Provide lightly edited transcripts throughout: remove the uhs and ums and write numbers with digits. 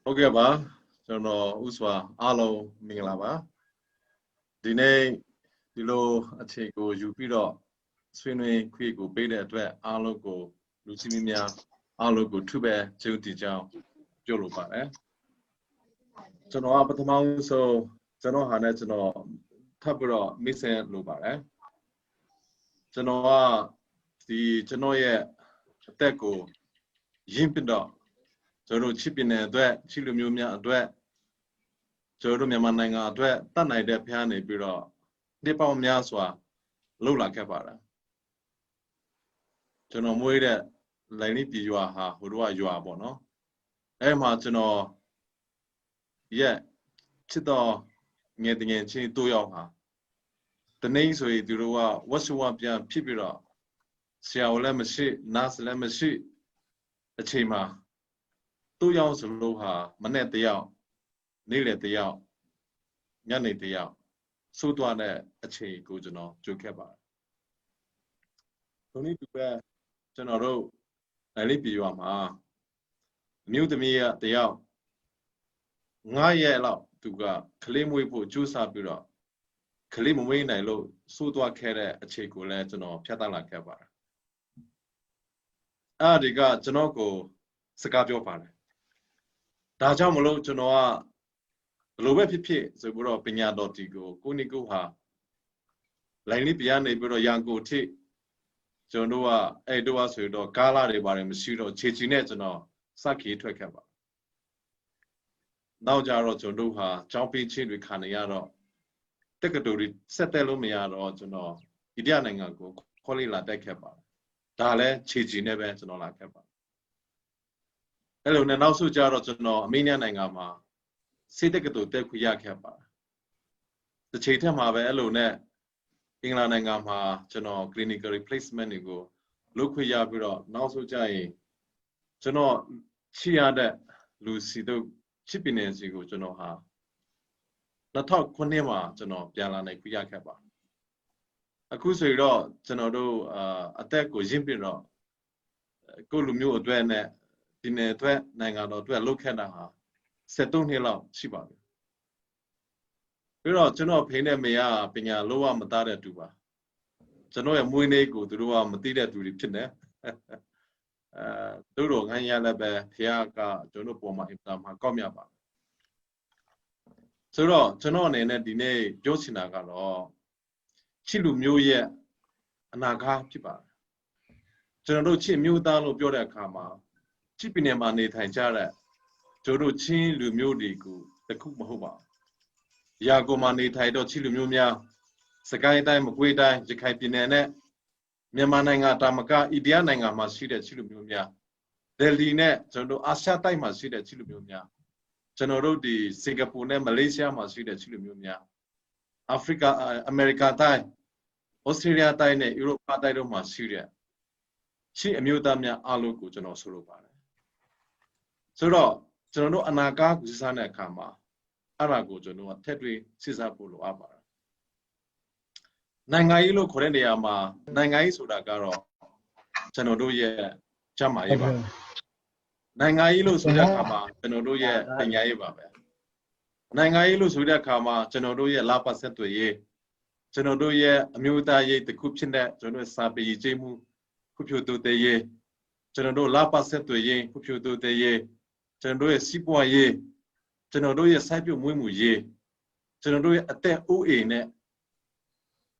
Ok ba, cho nó uswa alo mình là ba. Đi này đi lô chị cô giúp đó xuyên về khuya cô bây giờ tuổi alo cô Lucia alo cô thu bé chơi đi chào cho lô ba đấy. Cho nó bắt đầu số cho nó hàng này cho nó thắp đó mình sẽ lô ba đấy. Cho nó thì cho nó ye tết cô yếm bên đó cho nó chip bên này tuổi chỉ lưu miêu miêu tuổi cho nó miêu mang này ngà tuổi ta này đẹp hay này bị đó đi bao nhiêu xóa lâu là cái bà đó cho nó mua đấy lại đi bị dọa ha hồi đó dọa bỏ nó em mà cho nó yeah chỉ đó nghe tiếng nghe chỉ tôi yêu ha tên này rồi từ đó what so what bien phi bị đó sao lại mới xí nas lại mới xí chỉ mà tôi yêu số lâu ha mà này tôi yêu này lại tôi yêu nhà này tôi yêu số đó này chỉ cô cho nó chụp cái bà tôi này tụi bé cho nó đâu lại đi bị dọa mà nếu tụi mình tôi yêu ngay vậy là tụi cái claim với phụ chú sa bị đó claim với này lo số đó cái này chỉ cô này cho nó phát tăng cái bà đi cái cho nó có sự cao cho bà đã cho một lúc cho nó lúc bé phi rồi bữa đó bên nhà đó thì cô này cô ha lại đi bây giờ này bữa đó yang cô thì cho nó đó rồi đó cá là để bà em xíu đó chế này cho nó sắc khí thôi cái bà nào giờ rồi cho nó ha trong bên trên với khán giả đó tất cả đồ đi set luôn mấy đó cho nó idea này ngã cô khó là đại cái bà đã lấy chế này về cho nó là cái bà hello nên nào số giờ rồi cho nó mấy này ngã mà xây tất cả đồ để khuya cái bà the chế thêm mà về hello nè England này ngã mà cho nó clinical replacement này cô lúc khuya bây giờ nào số giờ cho nó chỉ là để Lucy đó chip in gì cô cho nó ha nó thao con này mà cho nóပြန်လာnày khuya cái bàအခုဆိုတော့ကျွန်တော်တို့အသက်ကိုရင့်ပြတော့ကိုလူမျိုးအတွက်နဲ့ဒီနယ်အတွက်နိုင်ငံတော်အတွက်လှုပ်ခက်တာဟာ73နှစ်လောက်ရှိပါပြီပြီးတော့ကျွန်တော်ဖိနေမေကပညာလောကမသားတဲ့သူပါကျွန်တော်ရဲ့မွေးနေ့ကိုသူတို့ကမသိတဲ့သူတွေဖြစ်နေတို့တော့ငန်းရလည်းပဲဖခင်ကကျွန်တော်ပေါ်မှာအင်တာမှာကောက်မြတ်ပါဆိုတော့ကျွန်တော်အနေနဲ့ဒီနေ့ပြောချင်တာကတော့ချစ်လူမျိုးရဲ့အနာဂတ်ဖြစ်ပါတယ်ကျွန်တော်တို့ချစ်မျိုးသားလို့ပြောတဲ့အခါမှာချစ်ပြည်နယ်မှာနေထိုင်ကြတဲ့ကျွန်တော်တို့ချင်းလူမျိုးတွေကိုတခုမဟုတ်ပါဘူးရာကိုမှာနေထိုင်တော့ချစ်လူမျိုးများစကိုင်းတိုင်းမကွေးတိုင်းရခိုင်ပြည်နယ်နဲ့မြန်မာနိုင်ငံတာမကအိန္ဒိယနိုင်ငံမှာရှိတဲ့ချစ်လူမျိုးများဒယ်လီနဲ့ကျွန်တော်တို့အာရှတိုက်မှာရှိတဲ့ချစ်လူမျိုးများကျွန်တော်တို့ဒီစင်ကာပူနဲ့မလေးရှားမှာရှိတဲ့ချစ်လူမျိုးများအာဖရိကအမေရိကန်တိုင်းဩစတြေးလျတိုင်းနဲ့ဥရောပတိုင်းတို့မှာရှိတဲ့ချစ်အမျိုးသားများအားလုံးကိုကျွန်တော်ဆိုလိုပါတယ်ဆိုတော့ကျွန်တော်တို့အနာဂတ်ကိုစဉ်းစားတဲ့အခါမှာအဲ့ဒါကိုကျွန်တော်ကထည့်သွင်းစဉ်းစားဖို့လိုအပ်ပါတယ်နိုင်ငံရေးလို့ခေါ်တဲ့နေရာမှာနိုင်ငံရေးဆိုတာကတော့ကျွန်တော်တို့ရဲ့ကျန်းမာရေးပါနိုင်ငံရေးလို့ဆိုတဲ့အခါမှာကျွန်တော်တို့ရဲ့ပညာရေးပါပဲနိုင်ငံရေးလို့ဆိုတဲ့အခါမှာကျွန်တော်တို့ရဲ့လာပါဆက်တွေရေးကျွန်တော်တို့ရဲ့အမျိုးသားရေးတစ်ခုဖြစ်တဲ့ကျွန်တော်တို့စာပေရေးကျမှုခုဖြိုတိုးတဲ့ရေးကျွန်တော်တို့လာပါဆက်တွေရေးခုဖြိုတိုးတဲ့ရေးကျွန်တော်တို့ရဲ့စီးပွားရေးကျွန်တော်တို့ရဲ့စိုက်ပျိုးမွေးမှုရေးကျွန်တော်တို့ရဲ့အသက်အိုးအိမ်နဲ့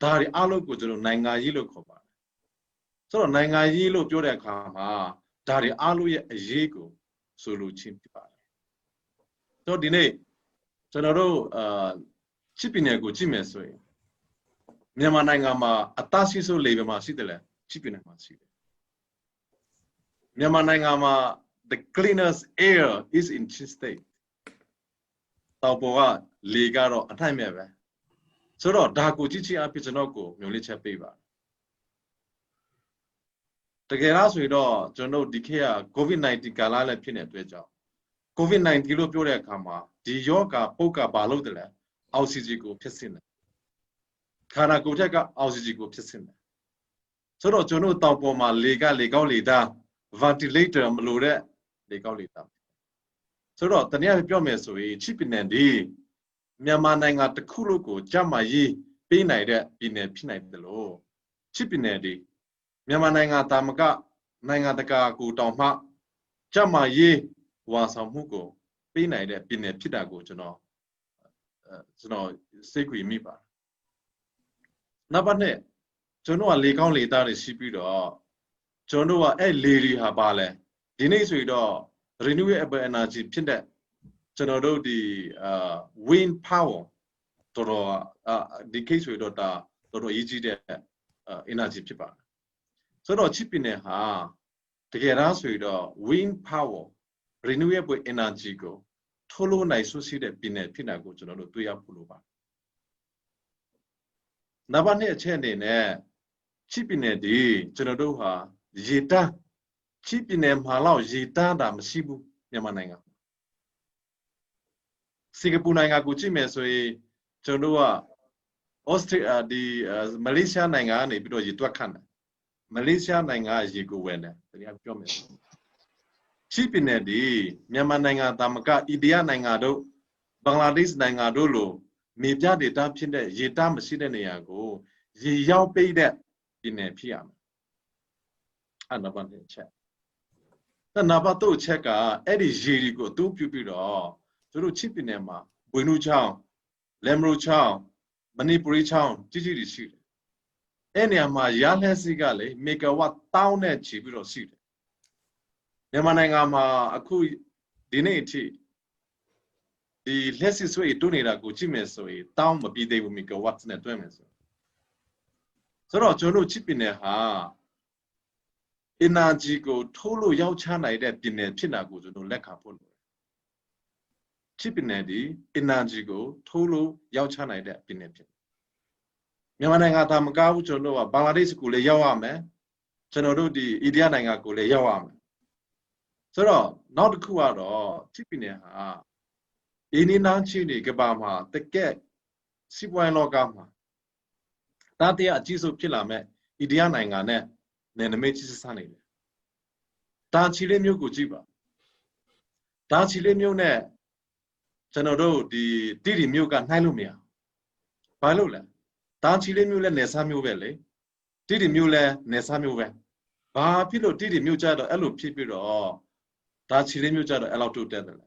ဒါတွေအားလုံးကိုကျွန်တော်နိုင်ငံရေးလို့ခေါ်ပါတယ်ဆိုတော့နိုင်ငံရေးလို့ပြောတဲ့အခါမှာဒါတွေအားလုံးရဲ့အရေးကိုဆိုလိုချင်းဖြစ်ပါတယ်ဆိုတော့ဒီနေ့ကျွန်တော်တို့ချစ်ပြည်နယ်ကိုကြည့်မယ်ဆိုရင်မြန်မာနိုင်ငံမှာအသားရှိဆိုလေဘယ်မှာရှိတယ်လဲချစ်ပြည်နယ်မှာရှိတယ်မြန်မာနိုင်ငံမှာ the cleanest air is in Chin State တောင်ပေါ်ကလေကတော့အထိုက်မဲ့ပဲဆိုတော့ဒါကိုကြည့်ချင်းအဖြစ်ကျွန်တော်ကိုမျိုးလေးချက်ပေးပါတကယ်လားဆိုတော့ကျွန်တော်ဒီခေတ်က COVID-19 ကာလလည်းဖြစ်နေတဲ့အတွက်ကြောင့် COVID-19 လို့ပြောတဲ့အခါမှာဒီယောဂပုတ်ကဘာလို့တလဲအောက်ဆီဂျင်ကိုဖြစ်စင်တယ်ခန္ဓာကိုယ်ထက်ကအောက်ဆီဂျင်ကိုဖြစ်စင်တယ်ဆိုတော့ကျွန်တော်တောင်ပေါ်မှာလေကောက်လေသား ventilator မလိုတဲ့လေကောက်လေသား ဆိုတော့တနည်းအားဖြင့်ပြောမယ်ဆိုရင်ချစ်ပြည်နယ်ဒီမြန်မာနိုင်ငံတစ်ခုလုံးကိုကြမ်းမာရေးပေးနိုင်တဲ့ပြည်နယ်ဖြစ်နိုင်တယ်လို့ချစ်ပြည်နယ်ဒီမြန်မာနိုင်ငံတာမကနိုင်ငံတကာကိုတောင်မှကြမ်းမာရေးဝါဆောင်မှုကိုပေးနိုင်တဲ့ပြည်နယ်ဖြစ်တာကိုကျွန်တော်စိတ်ကြည်မိပါတယ်နောက်ပါနဲ့ကျွန်တော်ကလေကောင်းလေသားတွေရှိပြီးတော့ကျွန်တော်ကအဲ့လေတွေဟာပါလဲဒီနေ့ဆိုရင်တော့ renewable energy ဖြစ်တဲ့ကျွန်တော်တို့ဒီ wind power တော်တော်ဒီ case ဆိုရင်တော့ဒါတော်တော်ရေးကြီးတဲ့ energy ဖြစ်ပါတယ်ဆိုတော့ချစ်ပြည်နယ်ဟာတကယ်တမ်းဆိုရင်တော့ wind power renewable energy ကိုထုတ်လုပ်နိုင်စွမ်းရှိတဲ့ပြည်နယ်ဖြစ်တာကိုကျွန်တော်တို့တွေ့ရဖို့လိုပါတယ်နောက်ပါနဲ့အချက်အနေနဲ့ချစ်ပြည်နယ်ဒီကျွန်တော်တို့ဟာရေတန်းချစ်ပြည်နယ်မှာတော့ရေတန်းတာမရှိဘူးမြန်မာနိုင်ငံစင်ကာပူနိုင်ငံကိုကြည့်မယ်ဆိုရင်ကျွန်တော်တို့ကဩစတြေးလျဒီမလေးရှားနိုင်ငံကနေပြီးတော့ရေတွက်ခန့်တယ်မလေးရှားနိုင်ငံကရေကိုဝင်တယ်တရားပြောမယ်ချစ်ပြည်နယ်ဒီမြန်မာနိုင်ငံတာမကအိန္ဒိယနိုင်ငံတို့ဘင်္ဂလားဒေ့ရှ်နိုင်ငံတို့လိုမြေပြဒေသဖြစ်တဲ့ရေတန်းမရှိတဲ့နေရာကိုရေရောက်ပိတ်တဲ့ပြည်နယ်ဖြစ်ရမယ်အဲ့နောက်ပါတစ်ချက်နောက်ပါတော့ချက်ကအဲ့ဒီရေတွေကိုအသုံးပြုပြီးတော့တို့ချစ်ပြည်နယ်မှာဘွေနူးချောင်းလမ်ရိုချောင်းမဏိပူရီချောင်းကြီးကြီးတွေရှိတယ်အဲ့နေရာမှာရဟန်းစီကလေမီဂါဝတ်တောင်းနဲ့ချီပြီးတော့ရှိတယ်မြန်မာနိုင်ငံမှာအခုဒီနေ့အထိဒီလက်စစ်ဆွေးတူနေတာကိုကြည့်မယ်ဆိုရင်တောင်းမပြီးသေးဘူးမီဂါဝတ်နဲ့တွဲမယ်ဆိုတော့ကျွန်တော်ချစ်ပြည်နယ်ဟာ energy ကိုထိုးလို့ရောက်ချနိုင်တဲ့ပြည်နယ်ဖြစ်တာကိုကျွန်တော်လက်ခံဖို့လိုတယ်ချစ်ပြည်နယ်ဒီ energy ကိုထိုးလို့ရောက်ချနိုင်တဲ့ပြည်နယ်ဖြစ်မြန်မာနိုင်ငံသားမကားဘူးကျွန်တော်ကဘင်္ဂလားဒေ့ရှ်ကိုလည်းရောက်ရမယ်ကျွန်တော်တို့ဒီအိန္ဒိယနိုင်ငံကိုလည်းရောက်ရမယ်ဆိုတော့နောက်တစ်ခုကတော့ချစ်ပြည်နယ်ဟာအင်းနီနာချင်းတွေကဘာမှာတကက်စီးပွားရေးလောကမှာတာတရားအကြီးဆုံးဖြစ်လာမဲ့အိန္ဒိယနိုင်ငံနဲ့နယ်နိမိတ်ကြီးစနေတယ်ဒါချီလေးမျိုးကိုကြည့်ပါဒါချီလေးမျိုးနဲ့ကျွန်တော်တို့ဒီတိတိမျိုးကနှိုင်းလို့မရဘာလို့လဲဒါချီလေးမျိုးလဲနယ်စားမျိုးပဲလေတိတိမျိုးလဲနယ်စားမျိုးပဲဘာဖြစ်လို့တိတိမျိုးကြတော့အဲ့လိုဖြစ်ပြီးတော့ဒါချီလေးမျိုးကြတော့အဲ့လောက်တိုးတက်တယ်လေ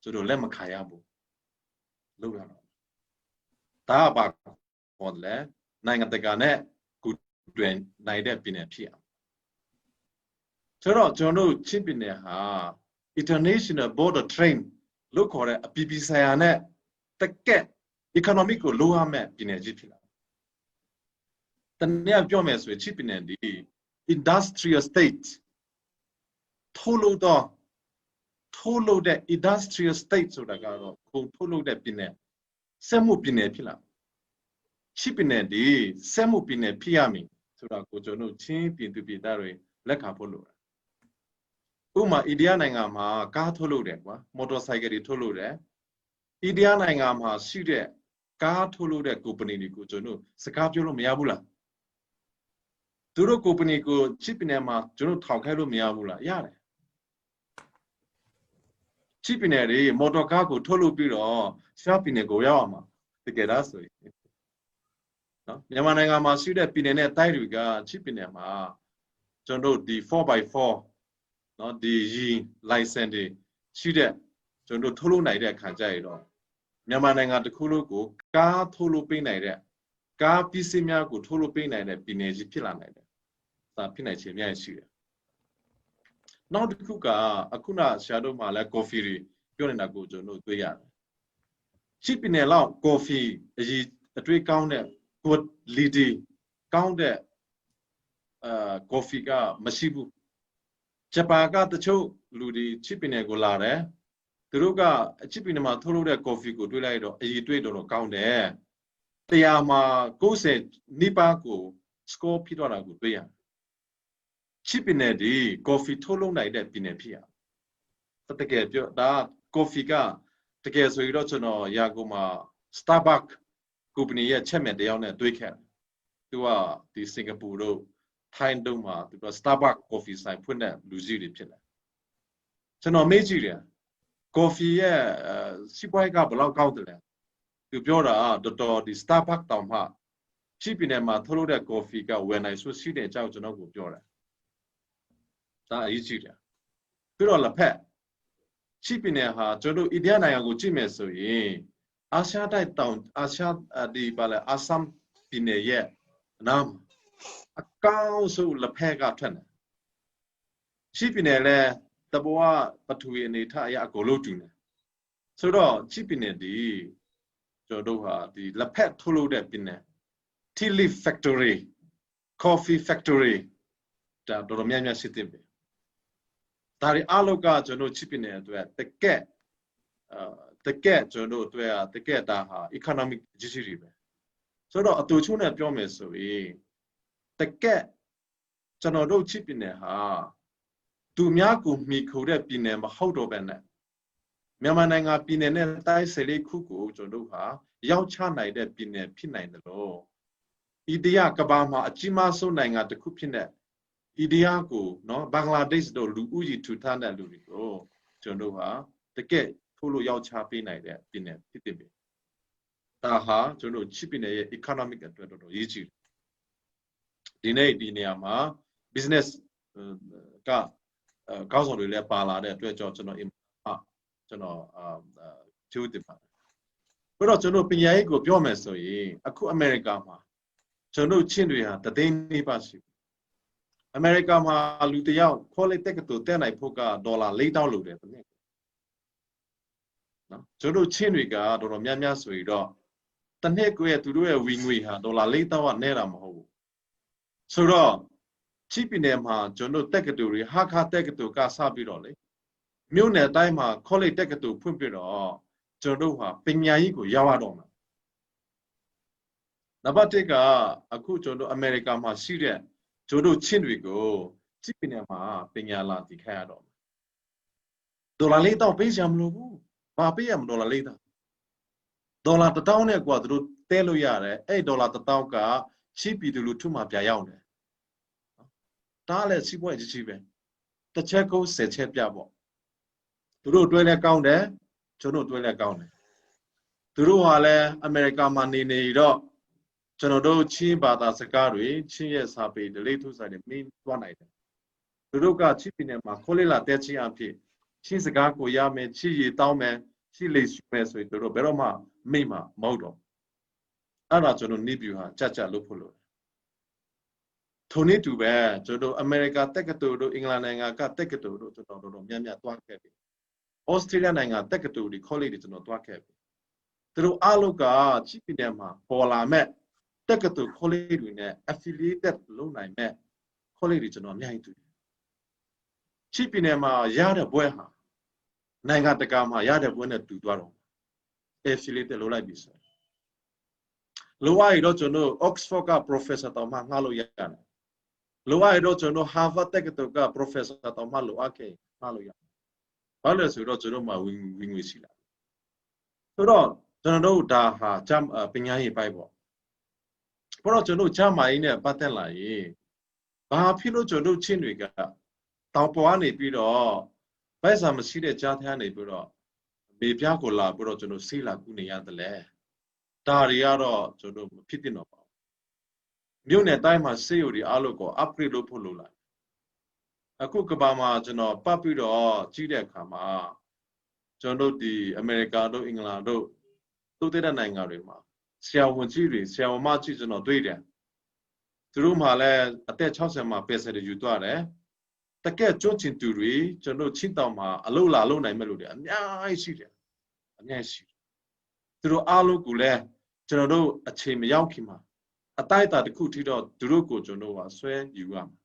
ဆိုတော့လက်မခါရဘူးလောက်ရတော့ဒါကဘာခေါ်လဲနိုင်ငံတကာနဲ့ကူတွင်နိုင်တဲ့ပြည်နယ်ဖြစ်အောင်ဆိုတော့ကျွန်တော်တို့ချင်းပြည်နယ်ဟာ international border train လို့ခေါ်တဲ့အပြည်ပြည်ဆိုင်ရာနဲ့တကက် economic ကိုလိုအပ်မဲ့ပြည်နယ်ကြီးဖြစ်လာတနည်းပြောမယ်ဆိုရင်ချင်းပြည်နယ်ဒီ industrial state ထိုးလို့တဲ့ industrial state ဆိုတာကတော့ခုထိုးလို့တဲ့ပြည်နယ်စက်မှုပြည်နယ်ဖြစ်လာချစ်ပြည်နယ်ဒီစက်မှုပြည်နယ်ဖြစ်ရမည်ဆိုတာကိုကျွန်တော်ချင်းပြည်သူပြည်သားတွေလက်ခံဖို့လိုတယ်ဥပမာအိန္ဒိယနိုင်ငံမှာကားထုတ်လုပ်တယ်ကွာမော်တော်ဆိုင်ကယ်တွေထုတ်လုပ်တယ်အိန္ဒိယနိုင်ငံမှာရှိတဲ့ကားထုတ်လုပ်တဲ့ကုမ္ပဏီတွေကိုကျွန်တော်စကားပြောလို့မရဘူးလားသူတို့ကုမ္ပဏီကိုချစ်ပြည်နယ်မှာကျွန်တော်ထောင်ခိုင်းလို့မရဘူးလားရတယ်ချစ်ပြည်နယ်တွေမော်တော်ကားကိုထုတ်လုပ်ပြီးတော့ရှားပြည်နယ်ကိုရောက်အောင်မှာတကယ်ဒါဆိုရင်နော်မြန်မာနိုင်ငံမှာရှိတဲ့ပြည်နယ်နဲ့တိုင်းတွေကချစ်ပြည်နယ်မှာကျွန်တော်ဒီ 4x4 နော်ဒီ license တွေရှိတဲ့ကျွန်တော်ထုတ်လုပ်နိုင်တဲ့အခါကျရင်တော့မြန်မာနိုင်ငံတစ်ခုလုံးကိုကားထုတ်လုပ်ပေးနိုင်တဲ့ကားပစ္စည်းများကိုထုတ်လုပ်ပေးနိုင်တဲ့ပြည်နယ်ကြီးဖြစ်လာနိုင်တယ်ဒါဖြစ်နိုင်ခြင်းများရှိတယ်နောက်တစ်ခုကအခုနဆရာတို့မှလည်း coffee တွေပြောနေတာကိုကျွန်တော်တွေ့ရတယ်ချစ်ပြည်နယ်လောက် coffee အရေးအတွေ့ကောင်းတဲ့ good leading ကောင်းတဲ့coffee ကမရှိဘူးဂျပန်ကတချို့လူတွေချစ်ပြည်နယ်ကိုလာတယ်သူတို့ကချစ်ပြည်နယ်မှာထုတ်လုပ်တဲ့ coffee ကိုတွေ့လိုက်တော့အရေးတွေ့တော့ကောင်းတယ်တရားမှာ90နိပါးကို score ဖြစ်တော့တာကိုတွေ့ရတယ်ချစ်ပြည်နယ်ဒီ coffee ထုတ်လုပ်နိုင်တဲ့ပြည်နယ်ဖြစ်ရတကယ်ပြောဒါ coffee ကတကယ်ဆိုရင်တော့ကျွန်တော်ရာကိုမှာ Starbucks ကုမ္ပဏီရဲ့ချက်မဲ့တယောက်နဲ့တွေ့ခဲ့သူကဒီစင်ကာပူတို့ထိုင်းတို့မှာသူက Starbucks coffee ဆိုင်ဖွင့်တဲ့လူကြီးတွေဖြစ်တယ်ကျွန်တော်မေးကြည့်တယ် coffee สิบวันก็บล็อกเอาเลยคือပြောတာတော်ဒီ Starbucks တောင်မှချိပင်ထဲမှာထုတ်လုပ်တဲ့ coffee ကဝယ်နိုင်ဆိုရှိတဲ့အကြောင်းကျွန်တော်ကိုပြောတယ်ဒါအရေးကြီးတယ်ပြီးတော့လက်ဖက်ချိပင်ထဲဟာကျွန်တော်အိန္ဒိယနိုင်ငံကိုကြည့်မယ်ဆိုရင်အာရှတိုက်တောင်အာရှဒီပါလေအာဆမ်ပြည်နယ်ရဲ့နားအကောင်းဆုံးလက်ဖက်ကထွက်တယ်ချိပင်နယ်လဲတဘောပထဝီအနေထားအရအကုန်လုံးတူတယ်ဆိုတော့ချိပင်နယ်ဒီကျွန်တော်ဟာဒီလက်ဖက်ထုတ်လုပ်တဲ့ပြည်နယ် tea leaf factory coffee factory ဒါတော်များများရှိတယ်ပဲဒါရီအလောက်ကကျွန်တော်ချိပင်နယ်အတွက်တကက်ကျွန်တော်အတွက်တကက်ဒါဟာ economic ကြီးကြီးတွေပဲဆိုတော့အတူချုံနဲ့ပြောမယ်ဆိုရင်တကက်ကျွန်တော်တို့ချိပင်နယ်ဟာသူများကိုမှီခိုတဲ့ပြည်နယ်မဟုတ်တော့ပဲနဲ့မြန်မာနိုင်ငံပြည်နယ်နဲ့တိုင်းစေလေးခုကိုကျွန်တော်တို့ဟာရောက်ချနိုင်တဲ့ပြည်နယ်ဖြစ်နိုင်တယ်လို့အိန္ဒိယကမ္ဘာမှာအကြီးမားဆုံးနိုင်ငံတစ်ခုဖြစ်တဲ့အိန္ဒိယကိုနော်ဘင်္ဂလားဒေ့ရှ်တို့လူဦးရေထူထပ်တဲ့လူတွေကိုကျွန်တော်တို့ဟာတကယ်ထိုးလို့ရောက်ချပေးနိုင်တဲ့ပြည်နယ်ဖြစ်တယ်ပဲဒါဟာကျွန်တော်ချိပြည်နယ်ရဲ့ economic အတွက်တော်တော်ရေးကြီးတယ်ဒီနေ့ဒီနေရာမှာ business ကကောင်းဆောင်တွေလည်းပါလာတဲ့အတွက်ကြောင့်ကျွန်တော်ကျိုးတင်ပါတယ်ပြီးတော့ကျွန်တော်ပညာရေးကိုပြောမယ်ဆိုရင်အခုအမေရိကမှာကျွန်တော်ချင်းတွေဟာတသိန်းနေပါရှိအမေရိကမှာလူတယောက်ခေါ်လိုက်တဲ့ကတူတက်နိုင်ဖို့ကဒေါ်လာ$4,000လိုတယ်တစ်နှစ်နော်ကျွန်တော်ချင်းတွေကတော်တော်များများဆိုရင်တော့တစ်နှစ်ကိုသူတို့ရဲ့ဝင်ငွေဟာဒေါ်လာ$4,000ကနဲတာမဟုတ်ဘူးဆိုတော့ချိပင်နယ်မှာကျွန်တော်တက်ကတူတွေဟာခါတက်ကတူကစပြီးတော့လေမြို့နယ်တိုင်းမှာခေါ်လိုက်တက်ကတူဖွင့်ပြီးတော့ကျွန်တော်ဟာပညာရေးကိုရောက်ရတော့မှာနံပါတ်1ကအခုကျွန်တော်အမေရိကမှာရှိတဲ့ကျွန်တော်ချင်းတွေကိုချိပင်နယ်မှာပညာလာတည်ခိုင်းရတော့မှာဒေါ်လာ$4,000ပေးချင်မလို့ဘူးဘာပေးရမဒေါ်လာ$4,000ဒေါ်လာ$1,000နဲ့กว่าသူတို့တဲလို့ရတယ်အဲ့ဒေါ်လာ$1,000ကချိပီတူလူထုမှာပြရောက်တယ်ဒါလည်းစီးပွားရေးကြီးပဲတစ်ချက်ကို10ချက်ပြပေါ့သူတို့တွဲလဲကောင်းတယ်ကျွန်တော်တွဲလဲကောင်းတယ်သူတို့ဟာလည်းအမေရိကမှာနေတော့ကျွန်တော်တို့ချင်းဘာသာစကားတွေချင်းရဲ့စာပေဒလိထုဆိုင်တွေမင်းသွားနိုင်တယ်သူတို့ကချိပီနယ်မှာခိုးလေးလာတဲ့ချင်းအဖြစ်ချင်းစကားကိုရမယ်ချီရီတောင်းမယ်ချီလေးရှိမယ်ဆိုရင်သူတို့ဘယ်တော့မှမိတ်မှာမဟုတ်တော့အဲ့ဒါကျွန်တော်နေပြူဟာကြလုပ်ဖို့လို့ထိုနည်းတူပဲကျွန်တော်အမေရိကတက္ကသိုလ်တို့အင်္ဂလန်နိုင်ငံကတက္ကသိုလ်တို့ကျွန်တော်တို့များများတွားခဲ့ပြီဩစတြေးလျနိုင်ငံတက္ကသိုလ်တွေ college တွေကျွန်တော်တွားခဲ့ပြီသူတို့အားလုံးကချိပီနယ်မှာပေါ်လာမဲ့တက္ကသိုလ် college တွေနဲ့ affiliated လုပ်နိုင်မဲ့ college တွေကျွန်တော်အများကြီးတွေ့တယ်ချိပီနယ်မှာရတဲ့ဘွဲဟာနိုင်ငံတကာမှာရတဲ့ဘွဲနဲ့တူသွားတော့ affiliated လုပ်လိုက်ပြီဆိုလိုအပ်ရင်တော့ကျွန်တော် Oxford က professor တောင်မှငှားလို့ရတယ်လိုအပ်ရင်တော့ကျွန်တော် Harvard တက္ကသိုလ်က professor တောင်မှလိုအပ်ခဲ့ငှားလို့ရတယ်ဘာလို့လဲဆိုတော့ကျွန်တော်မှာဝင်ငွေရှိလာဆိုတော့ကျွန်တော်တို့ဒါဟာပညာရေးပိုင်းပေါ့ဘာလို့ကျွန်တော်ဂျမိုင်းနဲ့ပတ်သက်လာရင်ဘာဖြစ်လို့ကျွန်တော်ချင်းတွေကတောင်ပေါ်ကနေပြီးတော့ဘိုက်စာမရှိတဲ့ကြားထဲကနေပြီးတော့မေပြကိုလာပြီးတော့ကျွန်တော်ဆေးလာကူနေရတယ်လေဒါတွေကတော့ကျွန်တော်မဖြစ်တင်တော့ပါဘူးမြို့နယ်တိုင်းမှာဆေးရုံတွေအားလုံးကို upgrade လုပ်ဖို့လိုလာအခုကဘာမှာကျွန်တော်ပတ်ပြီးတော့ကြီးတဲ့အခါမှာကျွန်တော်ဒီအမေရိကန်တို့အင်္ဂလန်တို့သူတို့တဲ့နိုင်ငံတွေမှာဆရာဝန်ကြီးတွေဆရာဝန်မကြီးကျွန်တော်တွေ့တယ်သူတို့မှလည်းအသက်60မှာပဲဆက်ယူသွားတယ်တကယ်ကျွတ်ချင်သူတွေကျွန်တော်ချင်းတောင်မှာအလုပ်လာလုပ်နိုင်မဲ့လို့တွေအများကြီးရှိတယ်အများကြီးရှိတယ်သူတို့အားလုံးကိုလည်းကျွန်တော်တို့အချိန်မရောက်ခင်မှာအတိုင်းအတာတစ်ခုထိတော့သူတို့ကိုကျွန်တော်ကဆွဲယူရမှာ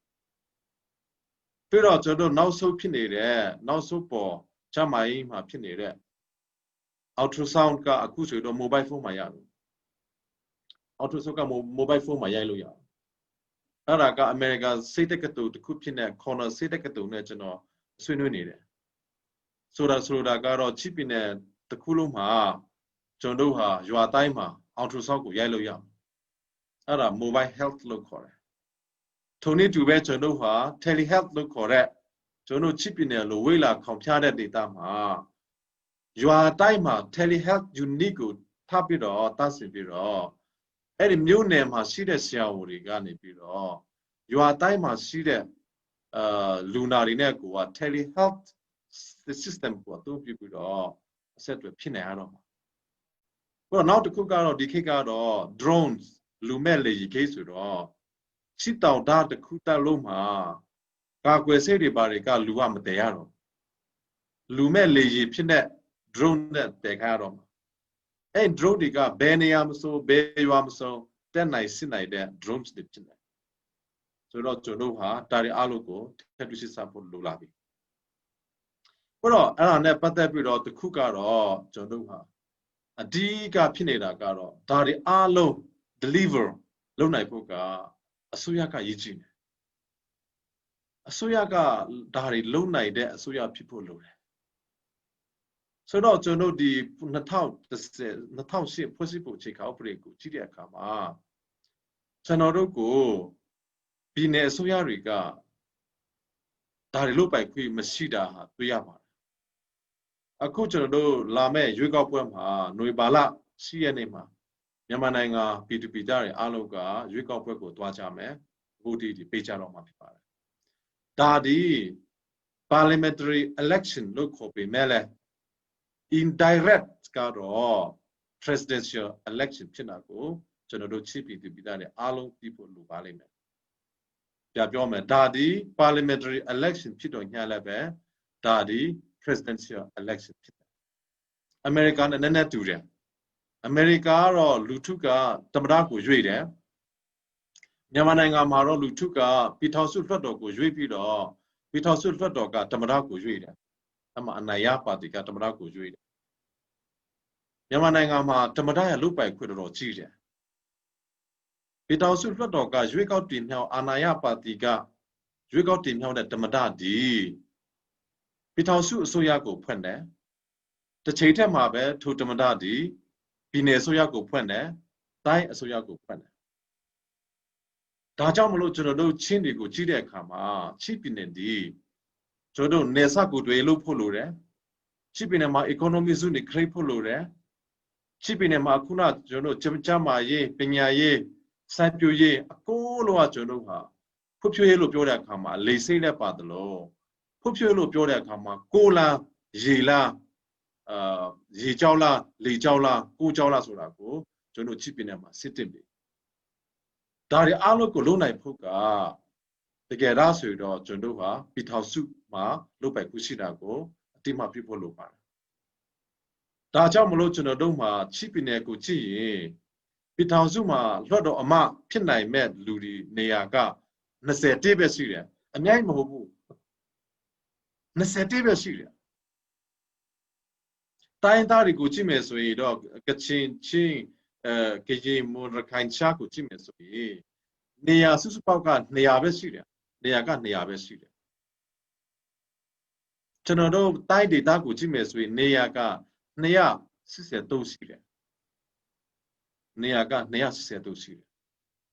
ပြီးတော့ကျွန်တော်နောက်ဆုံးဖြစ်နေတဲ့နောက်ဆုံးပေါ်ဂျမိုင်းမှာဖြစ်နေတဲ့ ultrasound ကအခုဆိုတော့ mobile phone မှာရတယ် ultrasound က mobile phone မှာရိုက်လို့ရတယ်အဲ့ဒါကအမေရိကန်စိတ်တက္ကသိုလ်တစ်ခုဖြစ်တဲ့ corner စိတ်တက္ကသိုလ်နဲ့ကျွန်တော်ဆွေးနွေးနေတယ်ဆိုတာကတော့ချိပီနယ်တစ်ခုလုံးမှာကျွန်တော်ဟာရွာတိုင်းမှာ ultrasound ကိုရိုက်လို့ရအောင်အဲ့ဒါ mobile health လို့ခေါ်တယ်ထိုနည်းတူပဲကျွန်တော်ဟာ telehealth လို့ခေါ်တဲ့ကျွန်တော်ချိပီနယ်လိုဝေးလာခေါင်ဖျားတဲ့ဒေသမှာ Your time telehealth unique tapiro tasipiro. Any new name has seen a siawurigani piro. Your time has seen a lunarineko telehealth system for 2 people set with pinaro. Well, now the cook out the kick out drones, lumele case with all. Sit down that the kuta luma. Kakweseri barika luam dearo. Lumele pinet drone that they had on. And drone the got Beniam so, Bayam so, then I see that drones the pinet. So not to know her, Tari Alugo, Tetusi Sapo Lulabi. Well, I never that without the cook out or Jonuha. A diga pineda garo, Tari Alo, deliver, Luna Puka, Asuyaka Yijin. Asuyaka Dari Luna de Asuya people load. So now to know the Natal ship possible check out break, Chidia Kama. Sanorogo, Bine Asuyariga, Dari Lupa Queen Mashida, Tuyama. A coach do Lame, Yuga Puma, Nuibala, Sienema, Yamananga, P2P Dari, Aloga, Yuga Puego, Twachame, Woody, the Pecharo Mapipa. Daddy, parliamentary election, look for Mele, indirect Garo, presidential election, Chinago, General Chippy, the Bidari, Alo people, Lubalime. Yabome, Daddy, parliamentary election, Chito Yalebe, Daddy, presidential election. American and Nature. America or Lutuka, Tamaraku, Jude. Yamananga Maro Lutuka, Pitasu Fatoku, Juipido, Pitasu Fatoka, Tamaraku, Jude. Anayapa, the Catamaraku, Jude. Yamananga Ma, Tamadaya Lupa, Quidro, Chile. Pitasu Fatoka, Juicout in hell, Anayapa, the Ga, Juicout in hell that Tamadadi. Pitasu Soyago, Pende. The Cheta Mabe to Tamadadi, Pine Soyago Pende, Die Soyago Pende. Tajamolo Jodo Chindigo Chide Kama, Chipinendi, Jodo Nesaku Duelo Polure, Chipinema economy zuni Crepolure, Chipinema Kuna, Jono Chama ye, Pena ye, Sapu ye, a coloa Jonoha, Pupuelo Pioda Kama, Lesina Padlo, Pupuelo Pioda Kama, Cola, Jila. Jijaula, Li Jaula, Gu Jaula Surago, Jono Chipinema, Sitimbi. Dari Alo Colona Puka, the Gerasu or Jonoha, Pitausu Ma, Lupa Kusinago, Tima people Lupa. Dajamolo Jonodoma, Chipineco Chi, Pitauzuma, Lodo Ama, Pinai Med, Ludi, Neaga, Nasetive Syria, a name of Nasetive Syria. Taintari Guchimesui, dog, Kachin, Ching, Kaji Murakain Chaku Chimesui, Nea Susupaka, Nea Vesilia, Neaga Nea Vesilia. Chanodo, Taidi Dagu Chimesui, Neaga, Nea, Sister Dosilia. Neaga, Nea Sister Dosilia.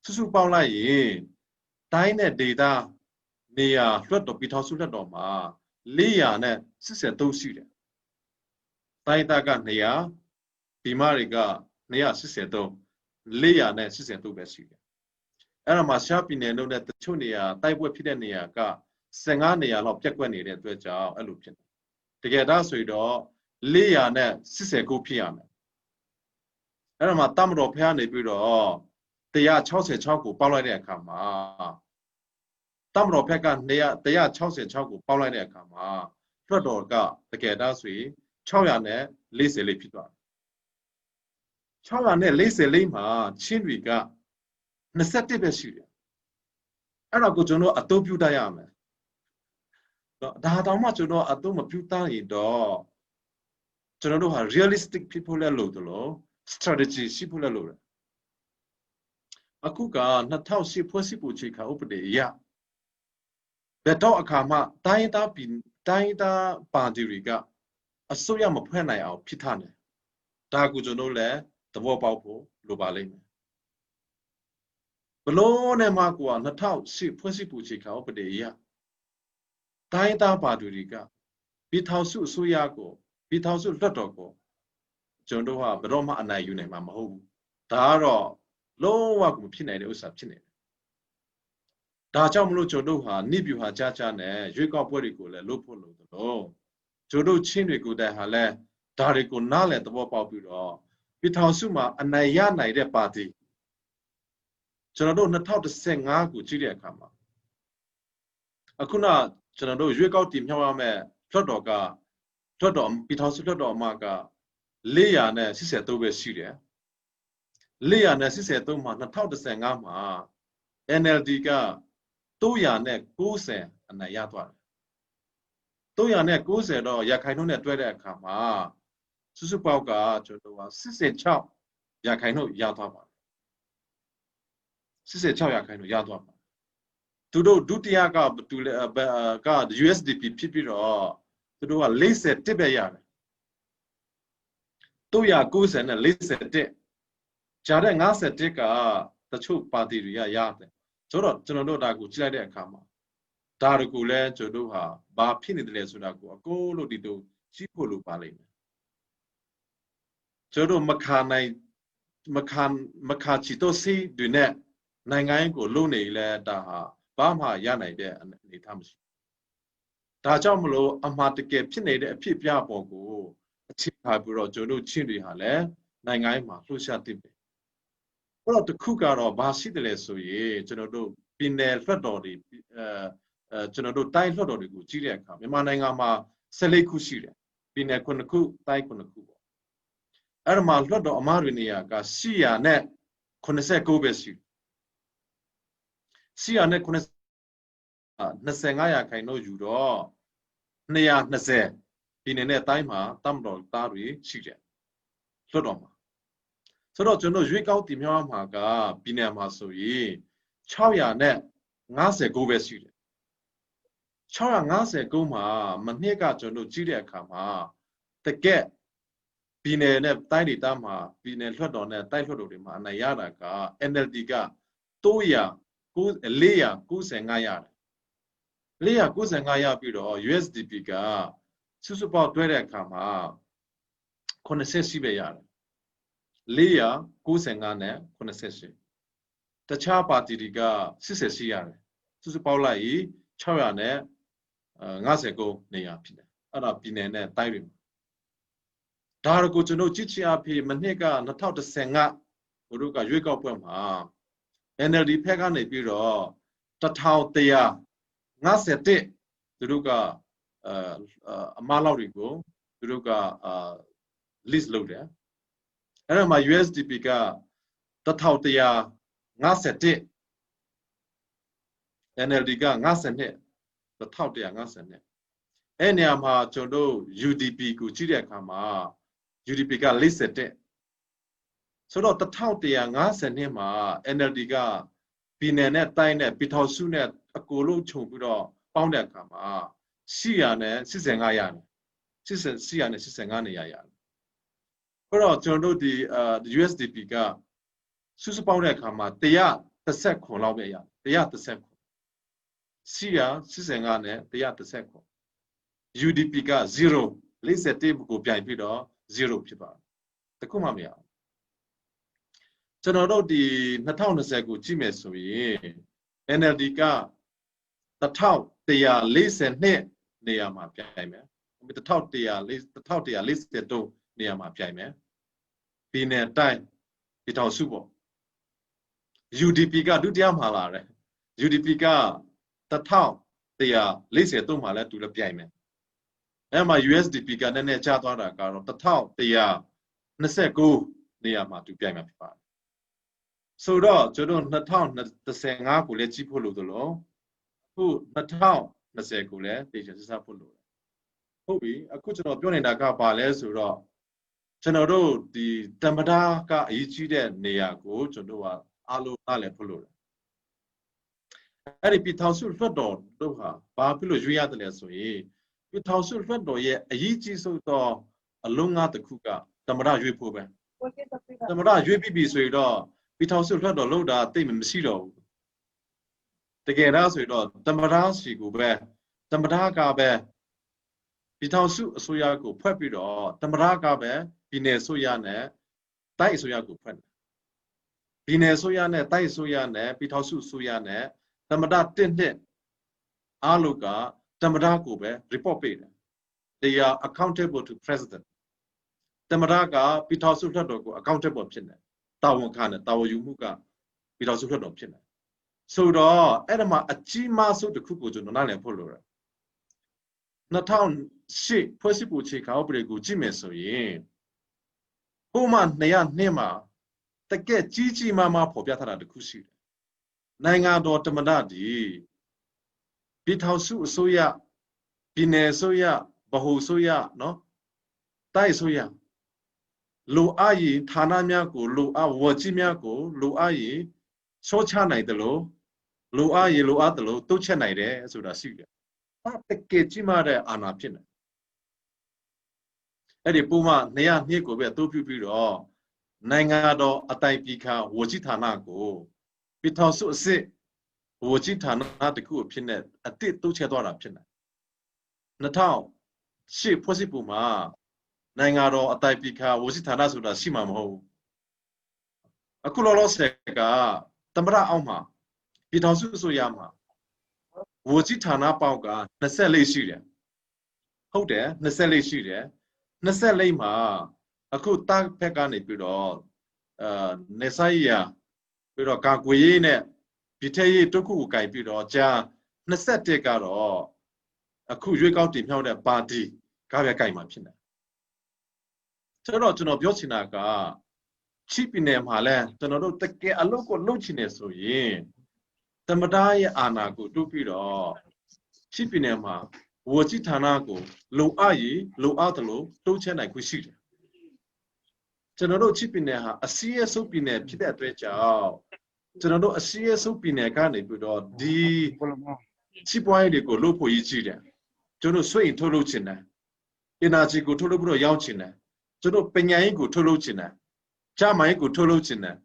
Susupala ye, Taine Data, Nea, Flood of Pitosula Doma, Lea, Sister Dosilia. Taitaga Nea, Pimariga, Nea Siseto, Lea ne Siseto Besilia. Era Mashapi no that the Tunia, Taiwa Pidania, Sengania, Lopjaquani, and Dweja, Alupin. Together, so do Lea ne Siseko Piana. Era Matamro Piani Budo, they are Chelsea Chaco, Paulania Kama. Tamro Peka, they are Chelsea Chaco, Paulania Kama. Fedorga, together, sweet. Chowane, Lise Lipita. Chowane, Lise Lima, Chinriga, Nesette Besilia. And I go to know a dobu diame. That how much you know a doma puta in door. To know how realistic people are low, strategy, people are low. A kuka, not how she possible chica open the ya. The dog kama, Daida bin Daida Bandiriga. A soya mapena out, Pitane. Dagujonole, the Wobapo, Lubalime. Below Nemagua, Natal, see Possibuchica over the year. Daida Baduriga. Bitausu Suyago, ပြည်ထောင်စုလွှတ်တော်ကိုကျွန်တော်တို့ကဘယ်တော့မှအနိုင်ယူနိုင်မှာမဟုတ်ဘူးဒါကတော့လုံးဝကိုဖြစ်နိုင်တဲ့ဥစ္စာဖြစ်နေတယ်ဒါကြောင့်မလို့ကျွန်တော်တို့ဟာနိဗျူဟာကြားကြားနဲ့ရွေးကောက်ပွဲတွေကိုလည်းလုပ်ဖို့လိုတယ်လို့ကျွန်တော်တို့ချင်းတွေကိုတိုင်ဟာလဲဒါတွေကိုနားလည်သဘောပေါက်ပြီးတော့ပြည်ထောင်စုမှာအနိုင်ရနိုင်တဲ့ပါတီကျွန်တော်တို့2015ကိုကြည့်တဲ့အခါမှာအခုနကျွန်တော်တို့ရွေးကောက်တင်မြှောက်ရမယ်လွှတ်တော်ကလွှတ်တော်ပြည်ထောင်စုလွှတ်တော်အမက483ပဲရှိတယ်483မှာ2015မှာ NLD က390အနိုင်ရသွားတယ်390တော့ရခိုင်နှုန်းနဲ့တွဲတဲ့အခါမှာစုစုပေါင်းကကျွန်တော်က86ရခိုင်နှုန်းရသွားပါတယ်86ရခိုင်နှုန်းရသွားပါသူတို့ဒုတိယကUSDP ဖြစ်ပြီးတော့သူတို့က41ပဲရတယ်390နဲ့41ကြားတဲ့51ကတချို့ပါတီတွေကရတယ်ဆိုတော့ကျွန်တော်တို့ဒါကိုကြည့်လိုက်တဲ့အခါမှာဒါတကူလဲကျွန်တော်တို့ဟာဘာဖြစ်နေတယ်လဲဆိုတာကိုအကိုလို့ဒီလိုကြည့်ဖို့လိုပါလိမ့်မယ်ကျွန်တော်တို့မခါချီတော့စီတွေနဲ့နိုင်ငံကိုလုံနေလဲဒါဟာဘာမှရနိုင်တဲ့အနေအထားမရှိဒါကြောင့်မလို့အမှားတကယ်ဖြစ်နေတဲ့အဖြစ်ပြပေါ်ကိုအခြေခံပြီးတော့ကျွန်တော်ချင်းတွေဟာလည်းနိုင်ငံမှာလှုပ်ရှားတည်တယ်အဲ့တော့တခုကတော့ဘာရှိတယ်လဲဆိုရင်ကျွန်တော်တို့ပြည်နယ်လွှတ်တော်တွေကျွန်တော်တို့တိုင်းလွှတ်တော်တွေကိုကြည့်တဲ့အခါမြန်မာနိုင်ငံမှာ14ခုရှိတယ်ပြည်နယ်9ခုတိုင်း9ခုပေါ့အဲ့ဒီမှာလွှတ်တော်အမတွေနေရာက400နဲ့89ပဲရှိ400နဲ့25ရာခိုင်နှုန်းယူတော့220ပြည်နယ်နဲ့တိုင်းမှာတမ်တော်သားတွေရှိတယ်လွှတ်တော်မှာဆိုတော့ကျွန်တော်ရွေးကောက်တင်မြှောက်မှာကပြည်နယ်မှာဆိုရင်659ပဲရှိတယ်659မှာမနှစ်ကကျွန်တော်ကြည့်တဲ့အခါမှာတကက်ပြည်နယ်နဲ့တိုင်းဒေသမှာပြည်နယ်လွှတ်တော်နဲ့တိုင်းလွှတ်တော်တွေမှာအနိုင်ရတာက NLD က495ရတယ်495ရပြီးတော့ USDP ကစုစုပေါင်းတွဲတဲ့အခါမှာ80ရှိပဲရတယ်495နဲ့88တခြားပါတီတွေက80ရှိရတယ်စုစုပေါင်းလိုက်600နဲ့59နေရာဖြစ်တယ်အဲ့ဒါပြည်နယ်နဲ့တိုင်းတွေဒါကိုကျွန်တော်ကြည့်ချင်အဖြစ်မနှစ်က2015ဘုတို့ကရွေးကောက်ပွဲမှာ NLD ဖက်ကနေပြီးတော့1151သူတို့ကအမားလောက်တွေကိုသူတို့ကlist လုပ်တယ်အဲ့ဒါမှာ USDP က1151 NLD က52 1152အဲ့နေရာမှာကျွန်တော် UDP ကိုကြည့်တဲ့အခါမှာ UDP က41ဆိုတော့1152မှာ NLD ကပြည်နယ်နဲ့တိုင်းနဲ့ပြည်ထောင်စုနဲ့အကိုလို့ခြုံပြီးတော့ပေါင်းတဲ့အခါမှာ400နဲ့85ရတယ်400နဲ့85နေရာရတယ်အဲ့တော့ကျွန်တော်တို့ဒီUSDP ကစုစုပေါင်းတဲ့အခါမှာ130လောက်ပဲရ130 485နဲ့130 UDP က0 41ကိုပြိုင်ပြီးတော့0ဖြစ်ပါတယ်တခုမှမရဘူးကျွန်တော်တို့ဒီ2020ကိုကြည့်မယ်ဆိုရင် NLD က1142နေရာမှာပြိုင်မယ်1143နေရာမှာပြိုင်မယ်ပြည်နယ်တိုင်းပြည်ထောင်စုပေါ့ UDP ကဒုတိယမှာလာတယ် UDP က1143မှာလဲတူလဲပြိုင်မယ်အဲ့မှာ USDP ကနည်းနည်းကျသွားတာကတော့1129နေရာမှာတူပြိုင်မှာဖြစ်ပါတယ်ဆိုတော့ကျွန်တော်2025ကိုလည်းကြည့်ဖို့လို့သလိုအခု2020ကိုလည်းတေချာစစ်စားဖို့လို့ဟုတ်ပြီအခုကျွန်တော်ပြောနေတာကဘာလဲဆိုတော့ကျွန်တော်တို့ဒီတမဒါကအရေးကြီးတဲ့နေရာကိုကျွန်တော်ကအားလုံးနားလည်ဖို့လို့အဲ့ဒီပြည်ထောင်စုလွှတ်တော်တို့ဟာဘာဖြစ်လို့ရွေးရတယ်လဲဆိုရင်ပြည်ထောင်စုလွှတ်တော်ရဲ့အရေးကြီးဆုံးသောအလုံးငါးတစ်ခုကတမဒါရွေးဖို့ပဲတမဒါရွေးပြီးဆိုရင်တော့ပြည်ထောင်စုလွှတ်တော်လို့တာတိတ်မရှိတော့ဘူးတကယ်တော့ဆိုရင်တော့တမဒါစီကိုပဲတမဒါကပဲ ပြည်ထောင်စုအစိုးရကိုဖွဲ့ပြီးတော့သမ္မတကပဲပြည်နယ်အစိုးရနဲ့တိုင်းအစိုးရကိုဖွဲ့တယ်ပြည်နယ်အစိုးရနဲ့တိုင်းအစိုးရနဲ့ပြည်ထောင်စုအစိုးရနဲ့သမ္မတတစ်နှစ်အားလုံးကသမ္မတကိုပဲ report ပေးတယ် they are accountable to president သမ္မတကပြည်ထောင်စုလွှတ်တော်ကို accountable ဖြစ်တယ်တာဝန်ခံတယ်တာဝန်ယူမှုကပြည်ထောင်စုလွှတ်တော်ဖြစ်တယ်ဆိုတော့အဲ့ဒါမှာအကြီးမားဆုံးတစ်ခုကိုကျွန်တော်နားလည်ဖို့လိုတယ်2008ဖွဲ့စည်းပုံအခြေခံဥပဒေကိုကြည့်မယ်ဆိုရင်ပုံမှန်202မှာတကယ်ကြီးကြီးမားမားဖော်ပြထားတာတစ်ခုရှိတယ်နိုင်ငံတော်သမ္မတဒီပြည်ထောင်စုအစိုးရပြည်နယ်အစိုးရဗဟိုအစိုးရနော်တိုင်းအစိုးရလိုအပ်ရင်ဌာနများကိုလိုအပ်ဝကြီးများကိုလိုအပ်ရင်ချောချနိုင်တယ်လို့လိုအပ်ရင်လိုအပ်တယ်လို့တုတ်ချက်နိုင်တယ်ဆိုတာရှိတယ်တကယ်ကြီးမားတဲ့အာဏာဖြစ်နေအဲ့ဒီပုံမှန်202ကိုပဲအသုံးပြုပြီးတော့နိုင်ငံတော်အတိုင်ပင်ခံဝကြီးဌာနကိုပြည်ထောင်စုအစစ်ဝကြီးဌာနတစ်ခုအဖြစ်နဲ့အတိတ်တုတ်ချက်သွားတာဖြစ်နေ2008ဖွဲ့စည်းပုံမှာနိုင်ငံတော်အတိုင်ပင်ခံဝကြီးဌာနဆိုတာရှိမှာမဟုတ်ဘူးအခုလောလောဆယ်ကသမ္မတအောက်မှာပြည်ထောင်စုအစိုးရမှာဝကြီးဌာနပေါက်က24ရှိတယ်ဟုတ်တယ်24ရှိတယ်24မှာအခုတပ်ဖက်ကနေပြီးတော့နေဆိုင်ရပြီးတော့ကာကွယ်ရေးနဲ့ပြည်ထရေးတခုကိုကင်ပြီးတော့ကြာ21ကတော့အခုရွေးကောက်တင်မြှောက်တဲ့ပါတီကပဲကင်မှာဖြစ်တယ်ဆိုတော့ကျွန်တော်ပြောချင်တာကချိပီနယ်မှာလဲကျွန်တော်တို့တကယ်အလုပ်ကိုလုပ်ချင်နေဆိုရင်သမ္မတရဲ့အာဏာကိုတူပြီးတော့ချိပီနယ်မှာဝကြီးဌာနကိုလုံအပ်ရင်လုံအပ်တယ်လို့တိုးချက်နိုင်ခွင့်ရှိတယ်ကျွန်တော်တို့ချိပီနယ်ဟာအစည်းအဆုပ်ပီနယ်ဖြစ်တဲ့အတွက်ကြောင့်ကျွန်တော်တို့အစည်းအဆုပ်ပီနယ်ကနေပြီးတော့ဒီချိပွားရေးတွေကိုလုပ်ဖို့ရည်ကြည်တယ်ကျွန်တော်ဆွေးရင်ထုတ်လုပ်ချင်တယ် energy ကိုထုတ်လုပ်ပြီးတော့ရောင်းချင်တယ်ကျွန်တော်ပညာရေးကိုထုတ်လုပ်ချင်တယ်ကျန်းမာရေးကိုထုတ်လုပ်ချင်တယ်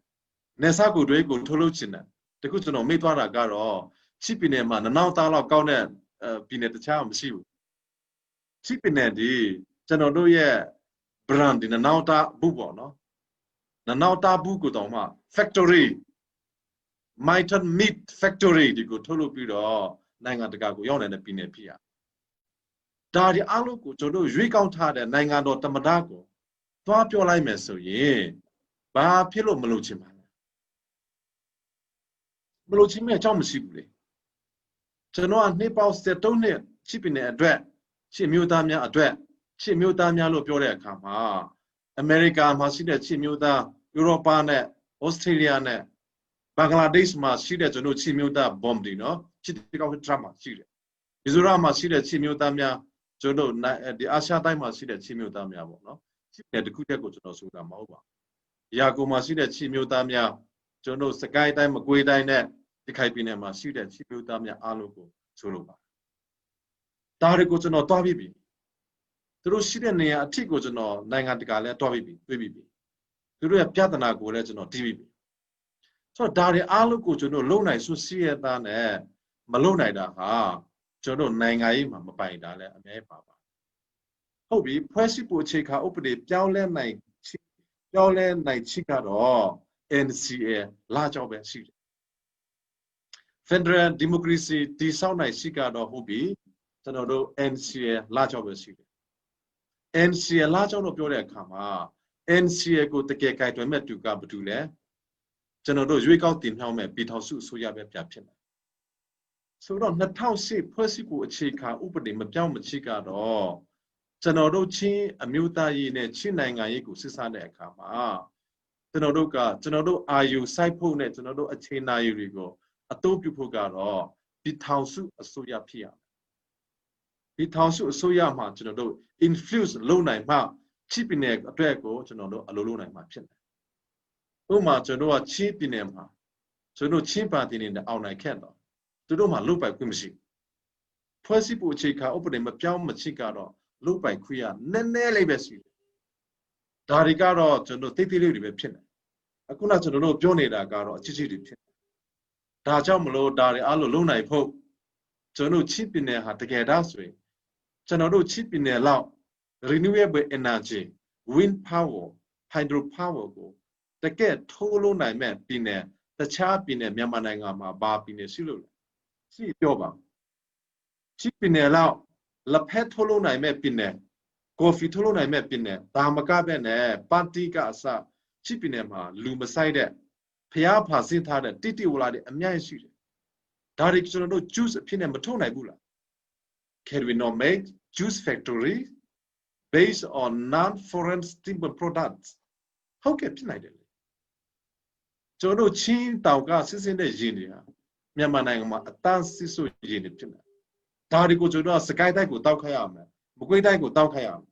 နေစားကိုတွေကိုထုတ်လုပ်ချင်တယ်တခုကျွန်တော်မေ့သွားတာကတော့ချိပီနယ်မှာနောက်သားလောက်ကောင်းတဲ့ပြည်နယ်တခြားမရှိဘူးချိပီနယ်ဒီကျွန်တော်တို့ရဲ့ brand ဒီနောက်သားဘူးပေါ့နော်နောက်သားဘူးကိုတော့မှ factory Mighton Meat Factory ဒီကိုထုတ်လုပ်ပြီးတော့နိုင်ငံတကာကိုရောက်နေတဲ့ပြည်နယ်ဖြစ်ရဒါဒီအားလုံးကိုကျွန်တော်ရွေးကောက်ထားတဲ့နိုင်ငံတော်သမ္မတကိုသွားပြောလိုက်မယ်ဆိုရင်ဘာဖြစ်လို့မလုပ်ချင်ပါလဲမလုပ်ချင်မဲ့အကြောင်းမရှိဘူးလေကျွန်တော်ကနှစ်ပေါင်း73နှစ်ချိပီနယ်အတွက်ချစ်မျိုးသားများအတွက်ချစ်မျိုးသားများလို့ပြောတဲ့အခါမှာအမေရိကန်မှာရှိတဲ့ချစ်မျိုးသားဥရောပနဲ့ဩစတြေးလျနဲ့ဘင်္ဂလားဒေ့ရှ်မှာရှိတဲ့ကျွန်တော်ချစ်မျိုးသားဘွန်ဒီနော်ချစ်ကောက်ထရမှာရှိတယ်မီဇိုရမ်မှာရှိတဲ့ချစ်မျိုးသားများကျွန်တော်ဒီအာရှတိုင်းမှာရှိတဲ့ချစ်မျိုးသားများပေါ့နော်ချစ်တဲ့တခုတည်းကိုကျွန်တော်ဆိုတာမဟုတ်ပါဘူးရာကိုမှာရှိတဲ့ချစ်မျိုးသားများကျွန်တော်စကိုင်းတိုင်းမကွေးတိုင်းနဲ့ဒီခိုင်ပြည်နယ်မှာရှိတဲ့ချစ်မျိုးသားများအားလုံးကိုဆိုလိုပါဒါတွေကိုကျွန်တော်တွားပြီးပြီသူတို့ရှိတဲ့နေရာအထိကိုကျွန်တော်နိုင်ငံတကာလဲတွားပြီးပြီတွေ့ပြီးပြီသူတို့ရဲ့ပြဿနာကိုလည်းကျွန်တော်တီးပြီးပြီဆိုတော့ဒါတွေအားလုံးကိုကျွန်တော်လုံနိုင်စွစီရသားနဲ့မလုံနိုင်တာဟာကျွန်တော်နိုင်ငံရေးမှာမပိုင်တာလဲအများပါဟုတ်ပြီဖွဲ့စည်းပုံအခြေခံဥပဒေပြောင်းလဲနိုင်ချိကတော့ NCA လာကြောက်ပဲရှိတယ် Federal Democracy တည်ဆောက်နိုင်ရှိကတော့ဟုတ်ပြီကျွန်တော်တို့ NCA လာကြောက်ပဲရှိတယ် NCA လာကြောက်လို့ပြောတဲ့အခါမှာ NCA ကိုတကယ်ကြိုက်တွယ်မဲ့သူကဘာတူလဲကျွန်တော်တို့ရွေးကောက်တင်မြှောက်မဲ့ပြည်ထောင်စုအစိုးရပဲပြဖြစ်တယ်ဆိုတော့2008ဖွဲ့စည်းပုံအခြေခံဥပဒေမပြောင်းမချိကတော့ကျွန်တော်တို့ချင်းအမျိုးသားရေးနဲ့ချင်းနိုင်ငံရေးကိုစစ်စားတဲ့အခါမှာကျွန်တော်တို့အာယူစိုက်ဖို့နဲ့ကျွန်တော်တို့အခြေအနေတွေကိုအသုံးပြုဖို့ကတော့ပြည်ထောင်စုအစိုးရဖြစ်ရမယ်ပြည်ထောင်စုအစိုးရမှာကျွန်တော်တို့ influence လုပ်နိုင်မှချိပြည်နယ်အတွက်ကိုကျွန်တော်တို့အလုပ်လုပ်နိုင်မှာဖြစ်တယ်ဥပမာကျွန်တော်ကချင်းပြည်နယ်မှာကျွန်တော်ချင်းပါတီနဲ့အောင်နိုင်ခဲ့တော့သူတို့မှာလုပ်ပိုင်ခွင့်မရှိဖွဲ့စည်းပုံအခြေခံဥပဒေမပြောင်းမချိကတော့လုပ်ပိုင်ခွင့်ရနည်းနည်းလေးပဲရှိတယ်ဒါတွေကတော့ကျွန်တော်တိတ်တိတ်လေးတွေပဲဖြစ်နေအခုနကျွန်တော်တို့ပြောနေတာကတော့အချစ်ချစ်တွေဖြစ်ဒါကြောင့်မလို့ဒါတွေအားလုံးလုံနိုင်ဖို့ကျွန်တော်ချင်းပြည်နယ်ဟာတကယ်တော့ဆိုရင် ကျွန်တော်တို့ချစ်ပြည်နယ်လောက် renewable energy wind power hydro power ကိုတကယ်ထိုးလို့နိုင်မဲ့ပြည်နယ်တခြားပြည်နယ်မြန်မာနိုင်ငံမှာဘာပြည်နယ်ရှိလို့လဲရှိပြောပါချစ်ပြည်နယ်လောက်လက်ဖက်ထိုးလို့နိုင်မဲ့ပြည်နယ်ကော်ဖီထိုးလို့နိုင်မဲ့ပြည်နယ်ဒါမကပဲနဲ့ပါတီကအစချစ်ပြည်နယ်မှာလူမဆိုင်တဲ့ဖျားဖာဆင်းထားတဲ့တိတိဝလာတွေအများကြီးရှိတယ်ဒါတွေကျွန်တော်တို့ juice အဖြစ်နဲ့မထုတ်နိုင်ဘူးလား Can we not make juice factory based on non-foreign timber products ဟုတ်ကဲ့ဖြစ်နိုင်တယ်ကျွန်တော်တို့ချင်းတောင်ကစစ်စစ်တဲ့ရင်းတွေဟာမြန်မာနိုင်ငံမှာအတန်းစစ်ဆိုရင်းတွေဖြစ်နေဒါတွေကိုကျွန်တော်စကိုင်းတိုင်းကိုတောက်ခတ်ရမယ်မကွေးတိုင်းကိုတောက်ခတ်ရမယ်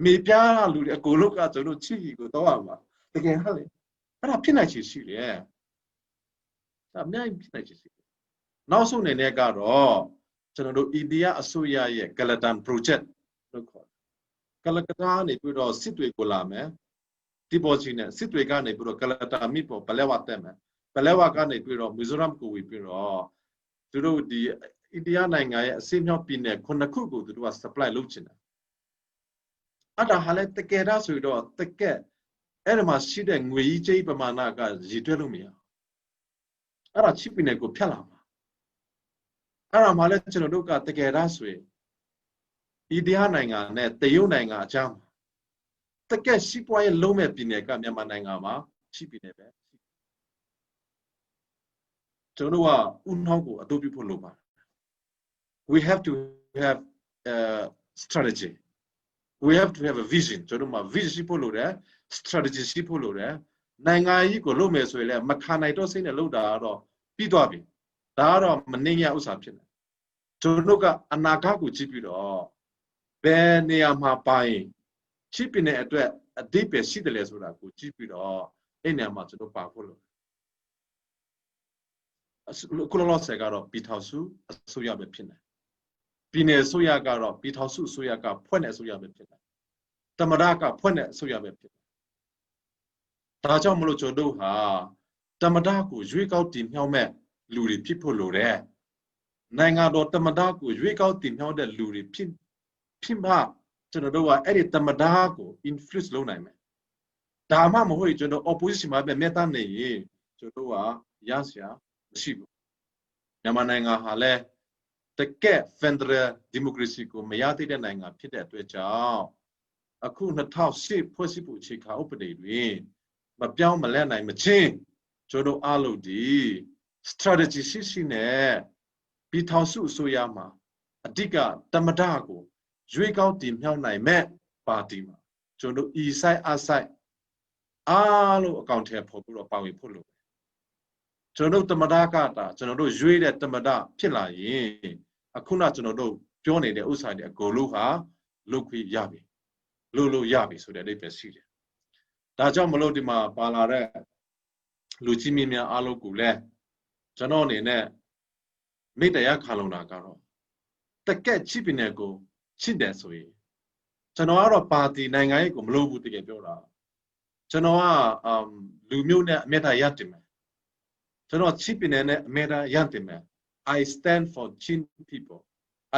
မေပြားလူတွေအကိုလုံးကကျွန်တော်ချီကိုတောက်ရမှာတကယ်ဟုတ်လေအဲ့ဒါဖြစ်နိုင်ချေရှိတယ်ဒါအများကြီးဖြစ်နိုင်ချေရှိတယ်နောက်ဆုံးအနေနဲ့ကတော့ကျွန်တော်တို့အိန္ဒိယအစိုးရရဲ့ Galatam project လို့ခေါ်တယ်ကလကတာနေပြီးတော့စစ်တွေကိုလာမယ်ဒီပေါ်ချင်းနဲ့စစ်တွေကနေပြီးတော့ကလတာမိပေါ်ပလဲဝတက်မယ်ပလဲဝကနေပြီးတော့မီဇိုရမ်ကိုဝင်ပြီးတော့သူတို့ဒီအိန္ဒိယနိုင်ငံရဲ့အစိမ်းမြောက်ပြည်နယ်ခုနှစ်ခုကိုသူတို့က supply လုပ်ချင်တယ်အဲ့ဒါဟာလည်းတကယ်တော့ဆိုတော့တကယ်အဲ့ဒီမှာရှိတဲ့ငွေကြီးကြေးပမာဏကရည်တွက်လို့မရအဲ့ဒါချစ်ပြည်နယ်ကိုဖျက်လာမှာအဲ့ဒါမှလည်းကျွန်တော်တို့ကတကယ်တော့ဆိုရင်အိန္ဒိယနိုင်ငံနဲ့တရုတ်နိုင်ငံအကြားမှာတကယ်ရှိပွားရေးလုံးမဲ့ပြည်နယ်ကမြန်မာနိုင်ငံမှာရှိပြည်နယ်ပဲကျွန်တော်တို့ကဥနှောင်းကိုအတူပြုဖို့လိုပါတယ် we have to have a strategy we have to have a vision ကျွန်တော်တို့မှာ vision ရှိဖို့လိုတယ် strategy ရှိဖို့လိုတယ်နိုင်ငံကြီးကိုလုပ်မယ်ဆိုရင်လည်းမခံနိုင်တော့စိတ်နဲ့လုပ်တာကတော့ပြီးသွားပြီဒါကတော့မနှင်းရဥစ္စာဖြစ်တယ်ကျွန်တော်တို့ကအနာဂတ်ကိုကြည့်ပြီးတော့ဘယ်နေရာမှာပါရင်ချစ်ပြည်နယ်အတွက်အတိတ်ပဲရှိတယ်လေဆိုတာကိုကြည့်ပြီးတော့အဲ့နေရာမှာကျွန်တော်ပါဖို့လို့ခုလောလောဆယ်ကတော့ပြည်ထောင်စုအစိုးရပဲဖြစ်နေပြည်နယ်အစိုးရကတော့ပြည်ထောင်စုအစိုးရကဖွဲ့နေအစိုးရပဲဖြစ်နေတမရကဖွဲ့နေအစိုးရပဲဖြစ်နေဒါကြောင့်မလို့ကျွန်တော်တို့ဟာတမရကိုရွေးကောက်တင်မြှောက်မဲ့လူတွေဖြစ်ဖို့လိုတယ်နိုင်ငံတော်တမရကိုရွေးကောက်တင်မြှောက်တဲ့လူတွေဖြစ်မှကျွန်တော်တို့ကအဲ့ဒီတမဒါကို influence လုပ်နိုင်မယ်ဒါမှမဟုတ်ကျွန်တော် opposition မှာပဲမြတ်တမ်းနေရင်ကျွန်တော်တို့ကရစရာမရှိဘူးမြန်မာနိုင်ငံဟာလည်းတကယ် Federal Democracy ကိုမရသေးတဲ့နိုင်ငံဖြစ်တဲ့အတွက်ကြောင့်အခု2008ဖွဲ့စည်းပုံအခြေခံဥပဒေတွင်မပြောင်းမလဲနိုင်မချင်းကျွန်တော်အားလုံးဒီ strategy ရှိနဲ့ပြည်ထောင်စုအစိုးရမှာအဓိကတမဒါကိုရွေးကောက်တင်မြှောက်နိုင်မဲ့ပါတီမှာကျွန်တော်ဤဆိုင်အဆိုင်အားလုံးအကောင့်ထဲပေါ်ပြီးတော့ပါဝင်ဖို့လို့ကျွန်တော်တမဒါကတာကျွန်တော်တို့ရွေးတဲ့တမဒါဖြစ်လာရင်အခုနကျွန်တော်တို့ပြောနေတဲ့ဥစ္စာတွေအကုန်လုံးဟာလုတ်ခွေရပြီလို့ရပြီဆိုတဲ့အဓိပ္ပာယ်ရှိတယ်ဒါကြောင့်မလို့ဒီမှာပါလာတဲ့လူကြီးမင်းများအားလုံးကိုလည်းကျွန်တော်အနေနဲ့မိတ္တရာခံလုံတာကတော့တကက်ချစ်ပင်တဲ့ကိုချစ်တယ်ဆိုရင်ကျွန်တော်ကတော့ပါတီနိုင်ငံရေးကိုမလုပ်ဘူးတကယ်ပြောတာကျွန်တော်ကလူမျိုးနဲ့အမြဲတမ်းရတင်မယ်ကျွန်တော်ချစ်ပင်နဲ့အမြဲတမ်းရတင်မယ် I stand for Chin people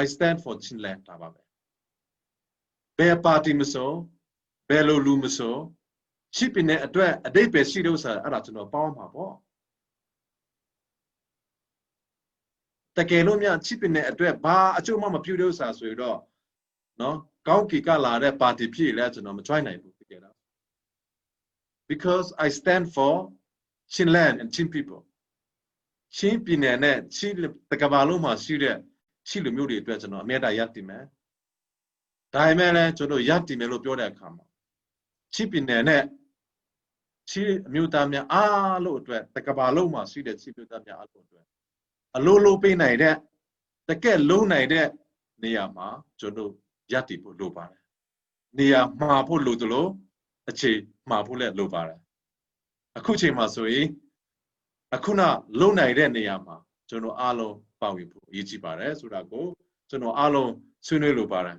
I stand for Chin land ဒါပါပဲဘယ်ပါတီမဆိုဘယ်လိုလူမဆိုချစ်ပင်နဲ့အတွက်အတိတ်ပဲရှိလို့ဆိုတာအဲ့ဒါကျွန်တော်ပေါင်းမှာပေါ့တကယ်လို့များချစ်ပင်နဲ့အတွက်ဘာအကျိုးမှမပြုလို့ဆိုတာဆိုရင်တော့နော်ကောင်းကီကလာတဲ့ပါတီဖြစ်လဲကျွန်တော်မ join နိုင်ဘူးတကယ်တော့ because I stand for Chin land and Chin people ချင်းပြည်နယ်နဲ့ချင်းတကဘာလုံးမှာရှိတဲ့ချင်းလူမျိုးတွေအတွက်ကျွန်တော်အမြဲတမ်းရည်တည်မယ်ဒါပေမဲ့လည်းကျွန်တော်ရည်တည်မယ်လို့ပြောတဲ့အခါမှာချင်းပြည်နယ်နဲ့ချင်းအမျိုးသားများအားလုံးအတွက်တကဘာလုံးမှာရှိတဲ့ချင်းမျိုးသားများအားလုံးအတွက်အလိုလိုပေးနိုင်တဲ့တကယ်လုံးနိုင်တဲ့နေရာမှာကျွန်တော်ရည်တည်ဖို့လိုပါတယ်နေရာမှာဖို့လိုသလိုအခြေမှာဖို့လည်းလိုပါတယ်အခုချိန်မှာဆိုရင်အခုနလုံနိုင်တဲ့နေရာမှာကျွန်တော်အားလုံးပါဝင်ဖို့အရေးကြီးပါတယ်ဆိုတာကိုကျွန်တော်အားလုံးဆွေးနွေးလိုပါတယ်